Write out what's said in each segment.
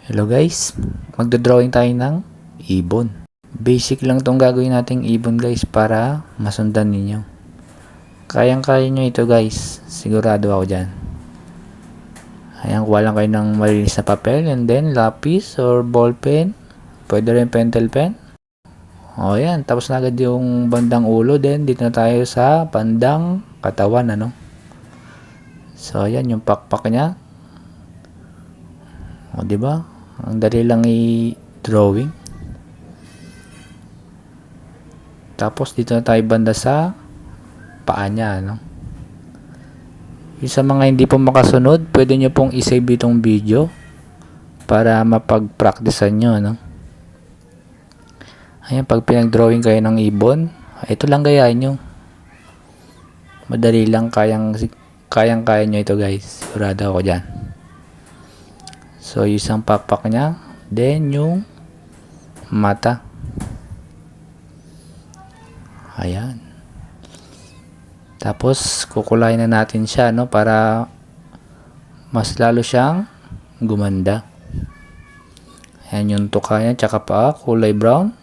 Hello guys, magdodrawing tayo ng ibon. Basic lang tong gagawin nating ibon guys para masundan ninyo. Kayang-kaya nyo ito guys, sigurado ako dyan. Ayan, kuha lang kayo ng malinis na papel and then lapis or ball pen. Pwede rin pentel pen. O yan, tapos na agad yung bandang ulo. Then dito na tayo sa bandang katawan So ayan yung pakpak niya. O diba? Ang dali lang i-drawing. Tapos dito na tayo banda sa paa niya, Yung sa mga hindi po makasunod, pwede nyo pong i-save itong video para mapag-practicean nyo, Ayan, pag pinag-drawing kayo ng ibon, ito lang gayahin nyo. Madali lang, kayang-kaya nyo ito guys. Sigurado ako dyan. So, yung isang pakpak niya. Then, yung mata. Ayan. Tapos, kukulayin na natin siya, para mas lalo siyang gumanda. Ayan yung tuka niya, tsaka paa, kulay brown.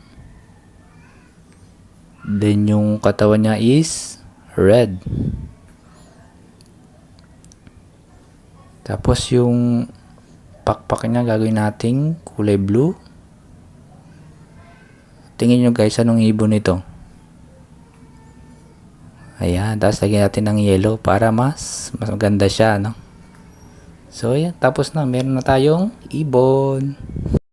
Then, yung katawan niya is red. Tapos, yung pakpak niya gagawin nating kulay blue. Tingin nyo guys, anong ibon ito? Ayan, tapos lagyan natin ng yellow para mas maganda siya, So ayan, tapos na, meron na tayong ibon.